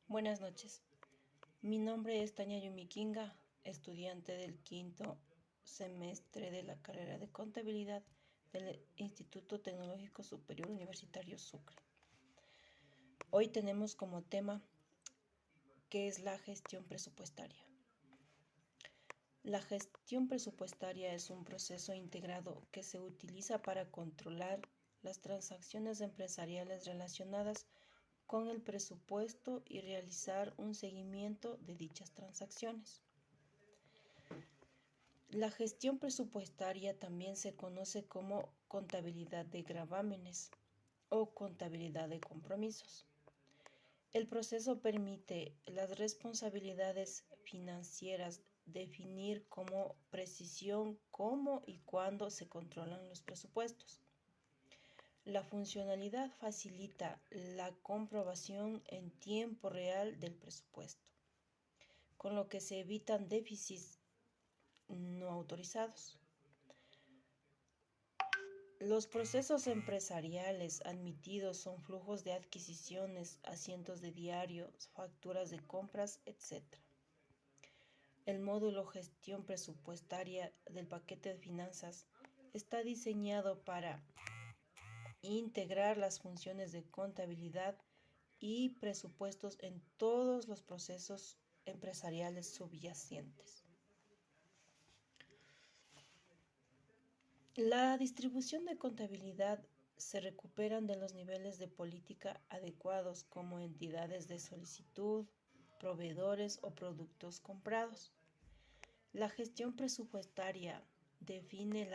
Buenas noches. Mi nombre es Tania Yumikinga, estudiante del quinto semestre de la carrera de contabilidad del Instituto Tecnológico Superior Universitario Sucre. Hoy tenemos como tema ¿qué es la gestión presupuestaria? La gestión presupuestaria es un proceso integrado que se utiliza para controlar las transacciones empresariales relacionadas con el presupuesto y realizar un seguimiento de dichas transacciones. La gestión presupuestaria también se conoce como contabilidad de gravámenes o contabilidad de compromisos. El proceso permite las responsabilidades financieras, definir con precisión cómo y cuándo se controlan los presupuestos. La funcionalidad facilita la comprobación en tiempo real del presupuesto, con lo que se evitan déficits no autorizados. Los procesos empresariales admitidos son flujos de adquisiciones, asientos de diarios, facturas de compras, etc. El módulo gestión presupuestaria del paquete de finanzas está diseñado para integrar las funciones de contabilidad y presupuestos en todos los procesos empresariales subyacentes. La distribución de contabilidad se recuperan de los niveles de política adecuados como entidades de solicitud, proveedores o productos comprados. La gestión presupuestaria define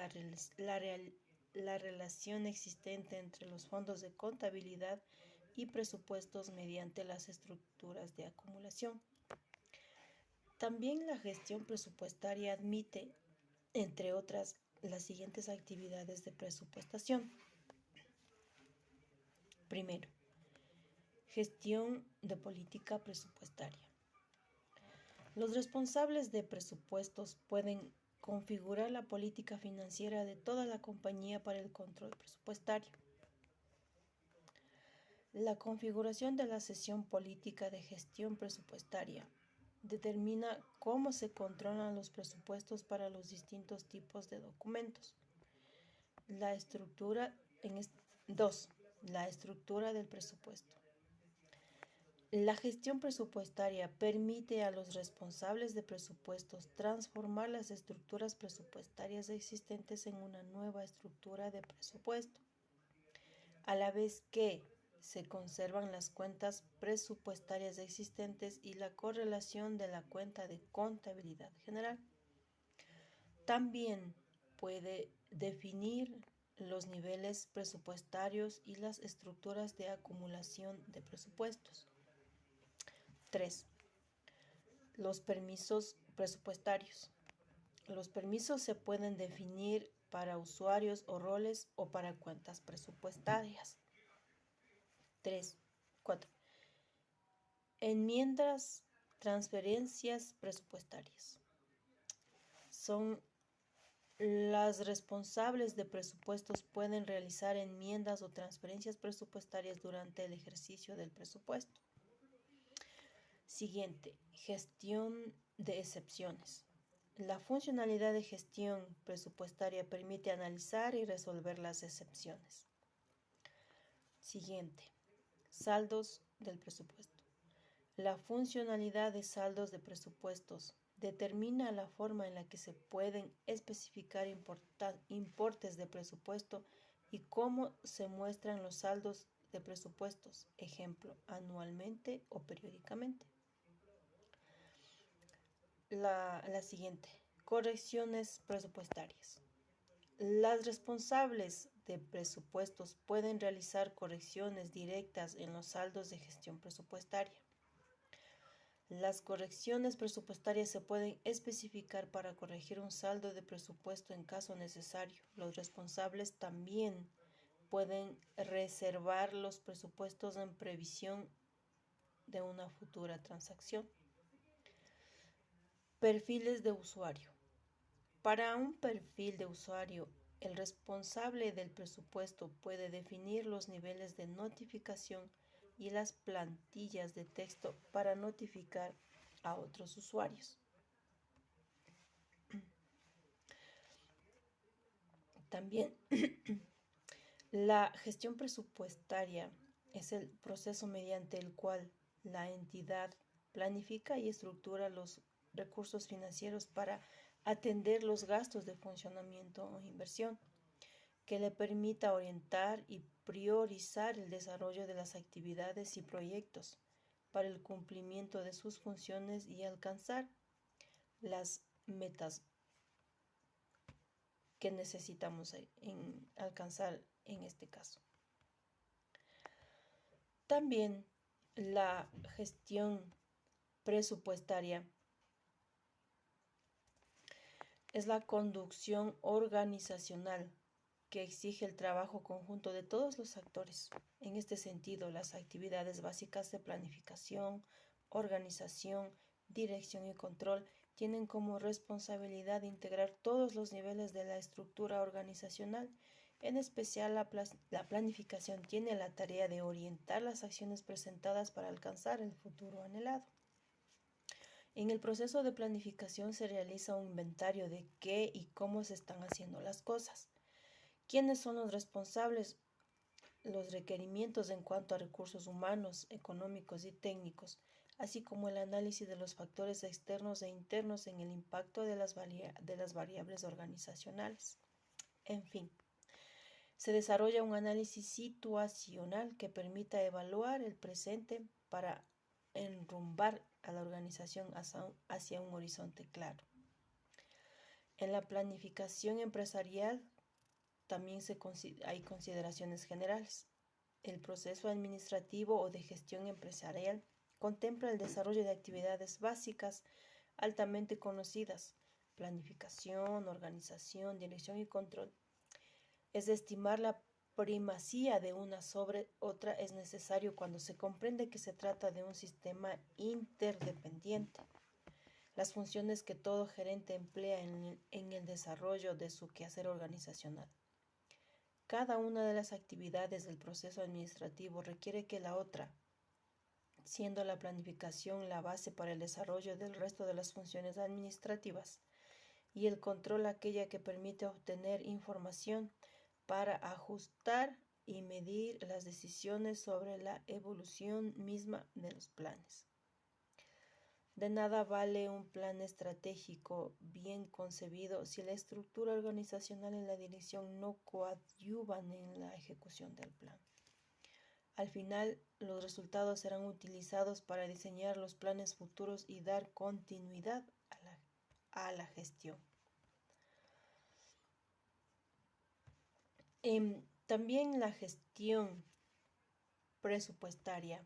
la relación existente entre los fondos de contabilidad y presupuestos mediante las estructuras de acumulación. También la gestión presupuestaria admite, entre otras, las siguientes actividades de presupuestación. Primero, gestión de política presupuestaria. Los responsables de presupuestos pueden configurar la política financiera de toda la compañía para el control presupuestario. La configuración de la sesión política de gestión presupuestaria determina cómo se controlan los presupuestos para los distintos tipos de documentos. La estructura la estructura del presupuesto. La gestión presupuestaria permite a los responsables de presupuestos transformar las estructuras presupuestarias existentes en una nueva estructura de presupuesto, a la vez que se conservan las cuentas presupuestarias existentes y la correlación de la cuenta de contabilidad general. También puede definir los niveles presupuestarios y las estructuras de acumulación de presupuestos. 3. Los permisos presupuestarios. Los permisos se pueden definir para usuarios o roles o para cuentas presupuestarias. 4. Enmiendas, transferencias presupuestarias. Son las responsables de presupuestos pueden realizar enmiendas o transferencias presupuestarias durante el ejercicio del presupuesto. Siguiente, gestión de excepciones. La funcionalidad de gestión presupuestaria permite analizar y resolver las excepciones. Siguiente, saldos del presupuesto. La funcionalidad de saldos de presupuestos determina la forma en la que se pueden especificar importes de presupuesto y cómo se muestran los saldos de presupuestos, ejemplo, anualmente o periódicamente. La siguiente, correcciones presupuestarias. Las responsables de presupuestos pueden realizar correcciones directas en los saldos de gestión presupuestaria. Las correcciones presupuestarias se pueden especificar para corregir un saldo de presupuesto en caso necesario. Los responsables también pueden reservar los presupuestos en previsión de una futura transacción. Perfiles de usuario. Para un perfil de usuario, el responsable del presupuesto puede definir los niveles de notificación y las plantillas de texto para notificar a otros usuarios. También la gestión presupuestaria es el proceso mediante el cual la entidad planifica y estructura los recursos financieros para atender los gastos de funcionamiento o inversión, que le permita orientar y priorizar el desarrollo de las actividades y proyectos para el cumplimiento de sus funciones y alcanzar las metas que necesitamos alcanzar en este caso. También la gestión presupuestaria es la conducción organizacional que exige el trabajo conjunto de todos los actores. En este sentido, las actividades básicas de planificación, organización, dirección y control tienen como responsabilidad integrar todos los niveles de la estructura organizacional. En especial, la planificación tiene la tarea de orientar las acciones presentadas para alcanzar el futuro anhelado. En el proceso de planificación se realiza un inventario de qué y cómo se están haciendo las cosas, quiénes son los responsables, los requerimientos en cuanto a recursos humanos, económicos y técnicos, así como el análisis de los factores externos e internos en el impacto de las variables organizacionales. En fin, se desarrolla un análisis situacional que permita evaluar el presente para enrumbar a la organización hacia un horizonte claro. En la planificación empresarial también hay consideraciones generales. El proceso administrativo o de gestión empresarial contempla el desarrollo de actividades básicas altamente conocidas: planificación, organización, dirección y control. Es de estimar la primacía de una sobre otra es necesario cuando se comprende que se trata de un sistema interdependiente. Las funciones que todo gerente emplea en el desarrollo de su quehacer organizacional. Cada una de las actividades del proceso administrativo requiere que la otra, siendo la planificación la base para el desarrollo del resto de las funciones administrativas, y el control aquella que permite obtener información para ajustar y medir las decisiones sobre la evolución misma de los planes. De nada vale un plan estratégico bien concebido si la estructura organizacional y la dirección no coadyuvan en la ejecución del plan. Al final, los resultados serán utilizados para diseñar los planes futuros y dar continuidad a la gestión. También la gestión presupuestaria.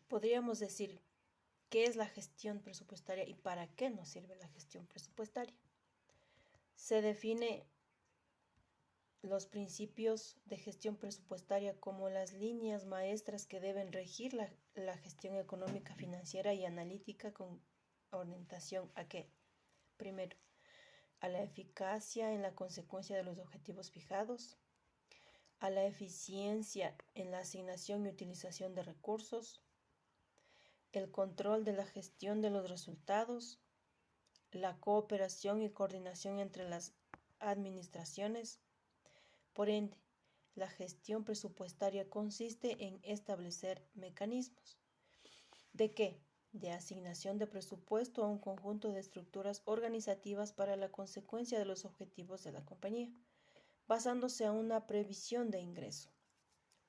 Podríamos decir, ¿qué es la gestión presupuestaria y para qué nos sirve la gestión presupuestaria? Se define los principios de gestión presupuestaria como las líneas maestras que deben regir la gestión económica, financiera y analítica con orientación ¿a qué? Primero, a la eficacia en la consecuencia de los objetivos fijados, a la eficiencia en la asignación y utilización de recursos, el control de la gestión de los resultados, la cooperación y coordinación entre las administraciones. Por ende, la gestión presupuestaria consiste en establecer mecanismos. ¿De qué? De asignación de presupuesto a un conjunto de estructuras organizativas para la consecuencia de los objetivos de la compañía, basándose en una previsión de ingreso.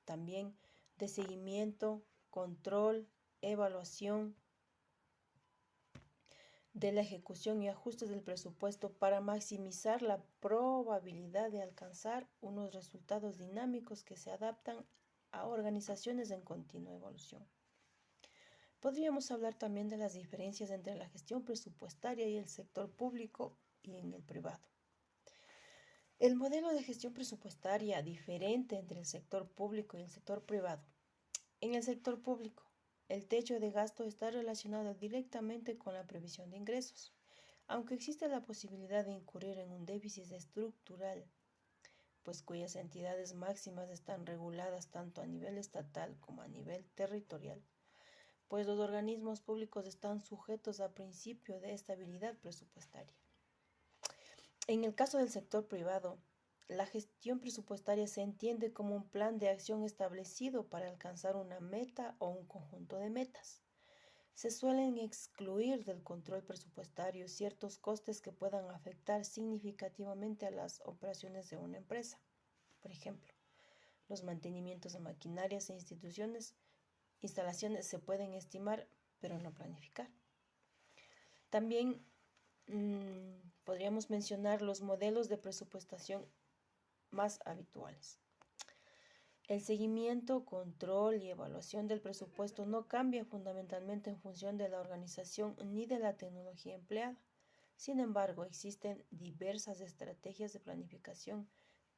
También de seguimiento, control, evaluación de la ejecución y ajustes del presupuesto para maximizar la probabilidad de alcanzar unos resultados dinámicos que se adaptan a organizaciones en continua evolución. Podríamos hablar también de las diferencias entre la gestión presupuestaria y el sector público y en el privado. El modelo de gestión presupuestaria diferente entre el sector público y el sector privado. En el sector público, el techo de gasto está relacionado directamente con la previsión de ingresos, aunque existe la posibilidad de incurrir en un déficit estructural pues cuyas entidades máximas están reguladas tanto a nivel estatal como a nivel territorial, pues los organismos públicos están sujetos al principio de estabilidad presupuestaria. En el caso del sector privado, la gestión presupuestaria se entiende como un plan de acción establecido para alcanzar una meta o un conjunto de metas. Se suelen excluir del control presupuestario ciertos costes que puedan afectar significativamente a las operaciones de una empresa. Por ejemplo, los mantenimientos de maquinarias e instalaciones se pueden estimar, pero no planificar. También podríamos mencionar los modelos de presupuestación más habituales. El seguimiento, control y evaluación del presupuesto no cambia fundamentalmente en función de la organización ni de la tecnología empleada. Sin embargo, existen diversas estrategias de planificación,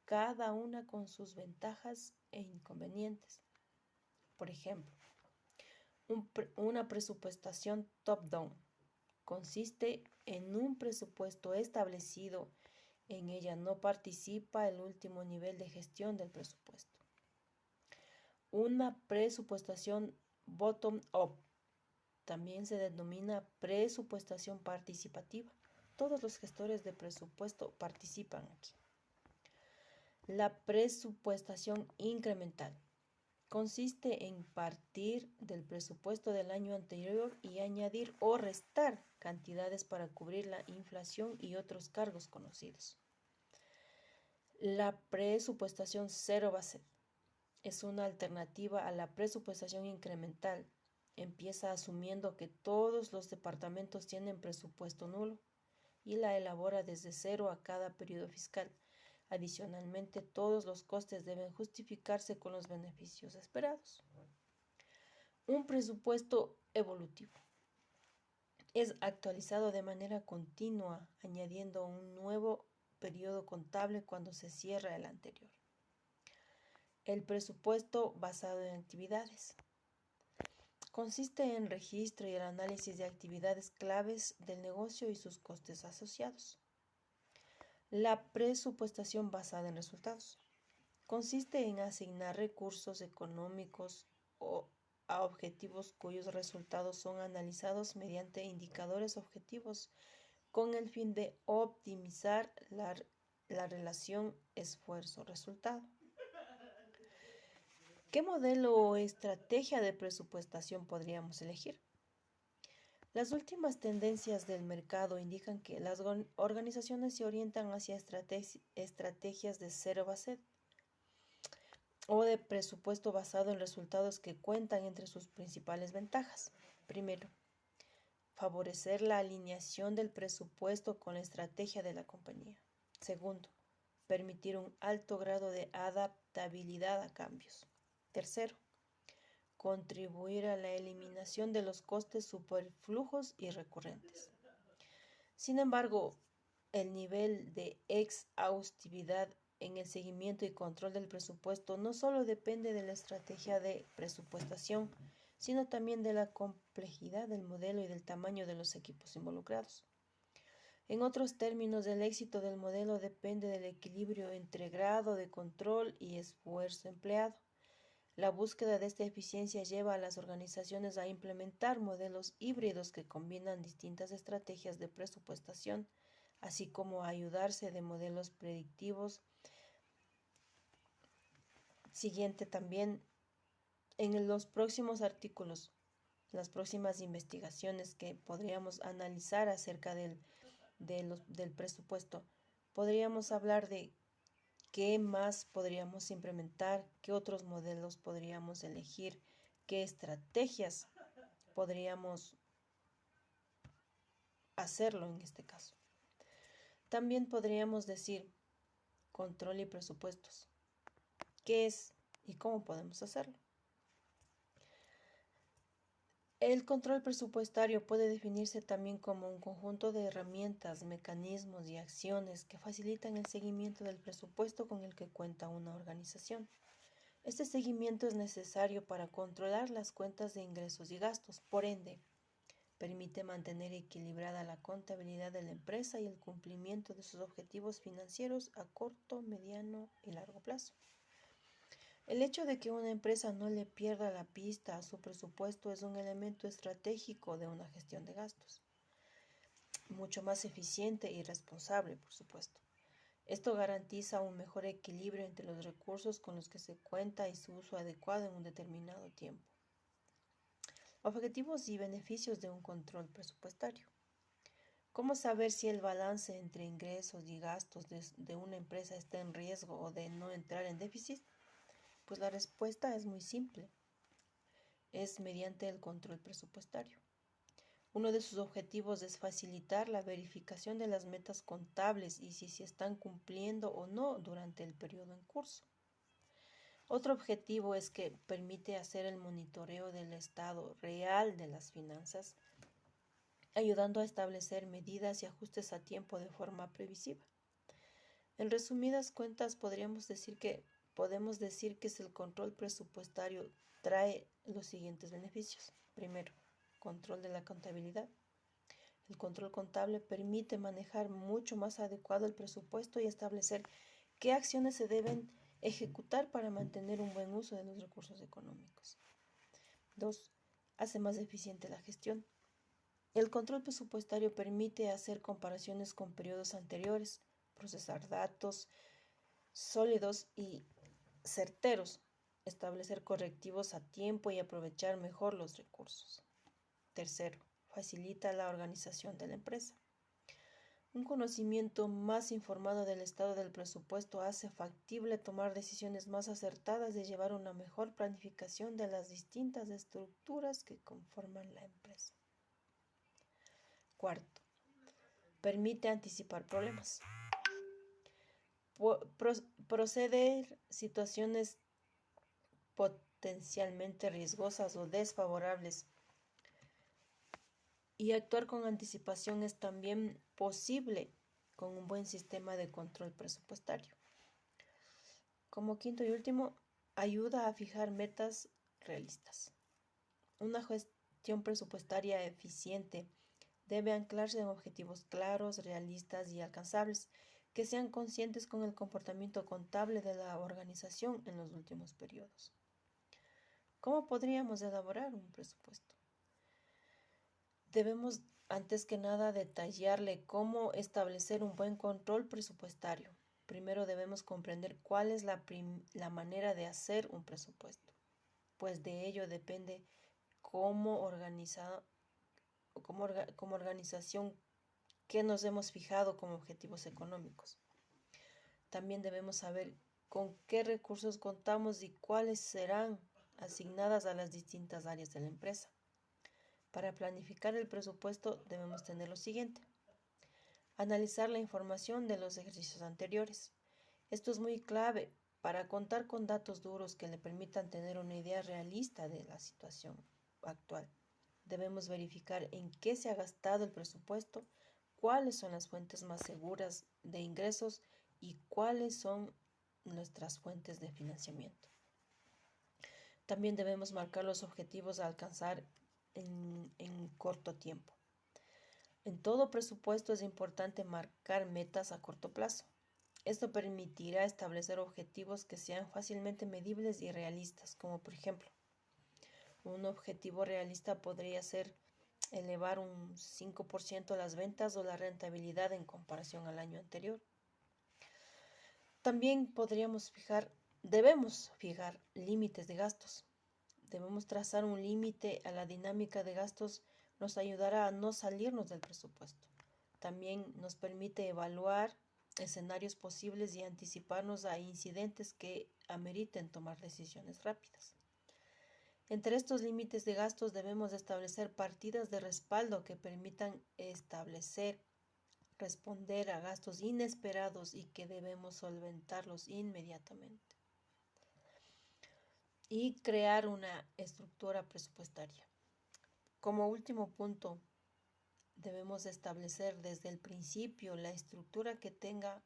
cada una con sus ventajas e inconvenientes. Por ejemplo, una presupuestación top-down consiste en un presupuesto establecido. En ella no participa el último nivel de gestión del presupuesto. Una presupuestación bottom-up también se denomina presupuestación participativa. Todos los gestores de presupuesto participan aquí. La presupuestación incremental consiste en partir del presupuesto del año anterior y añadir o restar cantidades para cubrir la inflación y otros cargos conocidos. La presupuestación zero based es una alternativa a la presupuestación incremental. Empieza asumiendo que todos los departamentos tienen presupuesto nulo y la elabora desde cero a cada periodo fiscal. Adicionalmente, todos los costes deben justificarse con los beneficios esperados. Un presupuesto evolutivo es actualizado de manera continua, añadiendo un nuevo periodo contable cuando se cierra el anterior. El presupuesto basado en actividades consiste en registro y el análisis de actividades claves del negocio y sus costes asociados. La presupuestación basada en resultados consiste en asignar recursos económicos a objetivos cuyos resultados son analizados mediante indicadores objetivos con el fin de optimizar la relación esfuerzo-resultado. ¿Qué modelo o estrategia de presupuestación podríamos elegir? Las últimas tendencias del mercado indican que las organizaciones se orientan hacia estrategias de zero based o de presupuesto basado en resultados que cuentan entre sus principales ventajas. Primero, favorecer la alineación del presupuesto con la estrategia de la compañía. Segundo, permitir un alto grado de adaptabilidad a cambios. Tercero, contribuir a la eliminación de los costes superfluos y recurrentes. Sin embargo, el nivel de exhaustividad en el seguimiento y control del presupuesto no solo depende de la estrategia de presupuestación, sino también de la complejidad del modelo y del tamaño de los equipos involucrados. En otros términos, el éxito del modelo depende del equilibrio entre grado de control y esfuerzo empleado. La búsqueda de esta eficiencia lleva a las organizaciones a implementar modelos híbridos que combinan distintas estrategias de presupuestación, así como a ayudarse de modelos predictivos. Siguiente también, en los próximos artículos, las próximas investigaciones que podríamos analizar acerca del presupuesto, podríamos hablar de qué más podríamos implementar, qué otros modelos podríamos elegir, qué estrategias podríamos hacerlo en este caso. También podríamos decir control y presupuestos. ¿Qué es y cómo podemos hacerlo? El control presupuestario puede definirse también como un conjunto de herramientas, mecanismos y acciones que facilitan el seguimiento del presupuesto con el que cuenta una organización. Este seguimiento es necesario para controlar las cuentas de ingresos y gastos. Por ende, Permite mantener equilibrada la contabilidad de la empresa y el cumplimiento de sus objetivos financieros a corto, mediano y largo plazo. El hecho de que una empresa no le pierda la pista a su presupuesto es un elemento estratégico de una gestión de gastos, mucho más eficiente y responsable, por supuesto. Esto garantiza un mejor equilibrio entre los recursos con los que se cuenta y su uso adecuado en un determinado tiempo. Objetivos y beneficios de un control presupuestario. ¿Cómo saber si el balance entre ingresos y gastos de una empresa está en riesgo o de no entrar en déficit? Pues la respuesta es muy simple. Es mediante el control presupuestario. Uno de sus objetivos es facilitar la verificación de las metas contables y si se están cumpliendo o no durante el periodo en curso. Otro objetivo es que permite hacer el monitoreo del estado real de las finanzas, ayudando a establecer medidas y ajustes a tiempo de forma previsiva. En resumidas cuentas, podemos decir que el control presupuestario trae los siguientes beneficios. Primero, control de la contabilidad. El control contable permite manejar mucho más adecuado el presupuesto y establecer qué acciones se deben ejecutar para mantener un buen uso de los recursos económicos. 2. Hace más eficiente la gestión. El control presupuestario permite hacer comparaciones con periodos anteriores, procesar datos sólidos y certeros, establecer correctivos a tiempo y aprovechar mejor los recursos. Tercero, facilita la organización de la empresa. Un conocimiento más informado del estado del presupuesto hace factible tomar decisiones más acertadas y llevar una mejor planificación de las distintas estructuras que conforman la empresa. Cuarto, permite anticipar problemas. Proceder situaciones potencialmente riesgosas o desfavorables y actuar con anticipación es también posible con un buen sistema de control presupuestario. Como quinto y último, ayuda a fijar metas realistas. Una gestión presupuestaria eficiente debe anclarse en objetivos claros, realistas y alcanzables, que sean conscientes con el comportamiento contable de la organización en los últimos periodos. ¿Cómo podríamos elaborar un presupuesto? Debemos, antes que nada, detallarle cómo establecer un buen control presupuestario. Primero debemos comprender cuál es la manera de hacer un presupuesto, pues de ello depende como organización que nos hemos fijado como objetivos económicos. También debemos saber con qué recursos contamos y cuáles serán asignadas a las distintas áreas de la empresa. Para planificar el presupuesto debemos tener lo siguiente: analizar la información de los ejercicios anteriores. Esto es muy clave para contar con datos duros que le permitan tener una idea realista de la situación actual. Debemos verificar en qué se ha gastado el presupuesto, cuáles son las fuentes más seguras de ingresos y cuáles son nuestras fuentes de financiamiento. También debemos marcar los objetivos a alcanzar en corto tiempo. En todo presupuesto es importante marcar metas a corto plazo. Esto permitirá establecer objetivos que sean fácilmente medibles y realistas, como por ejemplo, un objetivo realista podría ser elevar un 5% las ventas o la rentabilidad en comparación al año anterior. También debemos fijar límites de gastos. Debemos trazar un límite a la dinámica de gastos, nos ayudará a no salirnos del presupuesto. También nos permite evaluar escenarios posibles y anticiparnos a incidentes que ameriten tomar decisiones rápidas. Entre estos límites de gastos debemos establecer partidas de respaldo que permitan responder a gastos inesperados y que debemos solventarlos inmediatamente. Y crear una estructura presupuestaria. Como último punto, debemos establecer desde el principio la estructura que tenga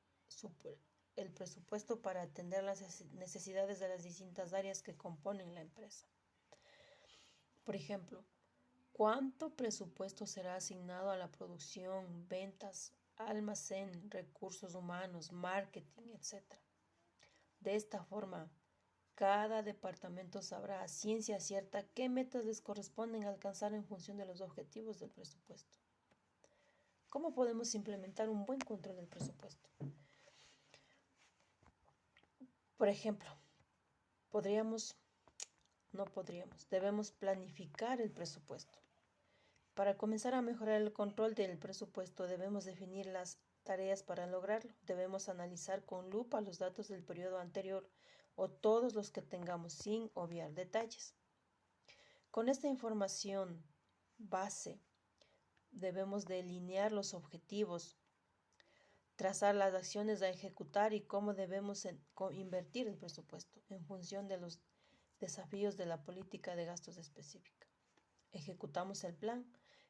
el presupuesto para atender las necesidades de las distintas áreas que componen la empresa. Por ejemplo, ¿Cuánto presupuesto será asignado a la producción, ventas, almacén, recursos humanos, marketing, etcétera? De esta forma, cada departamento sabrá a ciencia cierta qué metas les corresponden alcanzar en función de los objetivos del presupuesto. ¿Cómo podemos implementar un buen control del presupuesto? Por ejemplo, debemos planificar el presupuesto. Para comenzar a mejorar el control del presupuesto, debemos definir las tareas para lograrlo. Debemos analizar con lupa los datos del periodo anterior o todos los que tengamos sin obviar detalles. Con esta información base, debemos delinear los objetivos, trazar las acciones a ejecutar y cómo debemos invertir el presupuesto en función de los desafíos de la política de gastos específica. Ejecutamos el plan,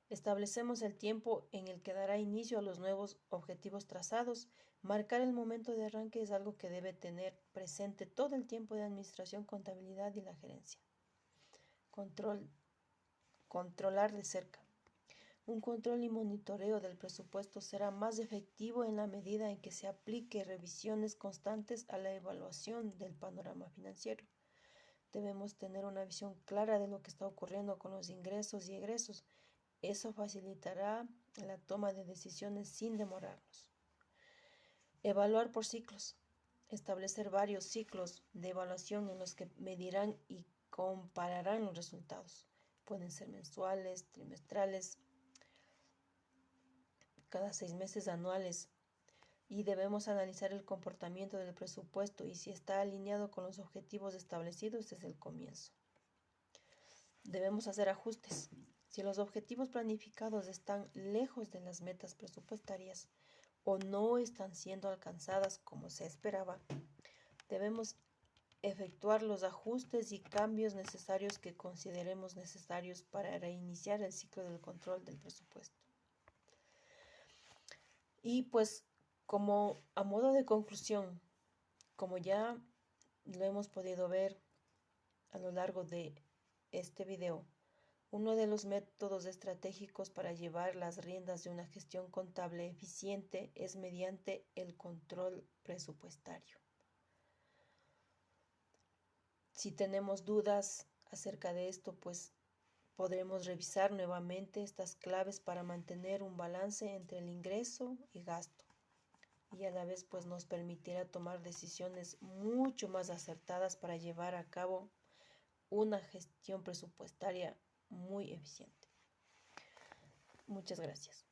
establecemos el tiempo en el que dará inicio a los nuevos objetivos trazados. Marcar el momento de arranque es algo que debe tener presente todo el tiempo de administración, contabilidad y la gerencia. Controlar de cerca. Un control y monitoreo del presupuesto será más efectivo en la medida en que se aplique revisiones constantes a la evaluación del panorama financiero. Debemos tener una visión clara de lo que está ocurriendo con los ingresos y egresos. Eso facilitará la toma de decisiones sin demorarnos. Evaluar por ciclos. Establecer varios ciclos de evaluación en los que medirán y compararán los resultados. Pueden ser mensuales, trimestrales, cada 6 meses, anuales. Y debemos analizar el comportamiento del presupuesto y si está alineado con los objetivos establecidos desde el comienzo. Debemos hacer ajustes. Si los objetivos planificados están lejos de las metas presupuestarias o no están siendo alcanzadas como se esperaba, debemos efectuar los ajustes y cambios necesarios que consideremos necesarios para reiniciar el ciclo del control del presupuesto. Y pues, como a modo de conclusión, como ya lo hemos podido ver a lo largo de este video, uno de los métodos estratégicos para llevar las riendas de una gestión contable eficiente es mediante el control presupuestario. Si tenemos dudas acerca de esto, pues podremos revisar nuevamente estas claves para mantener un balance entre el ingreso y gasto. Y a la vez pues nos permitirá tomar decisiones mucho más acertadas para llevar a cabo una gestión presupuestaria muy eficiente. Muchas gracias.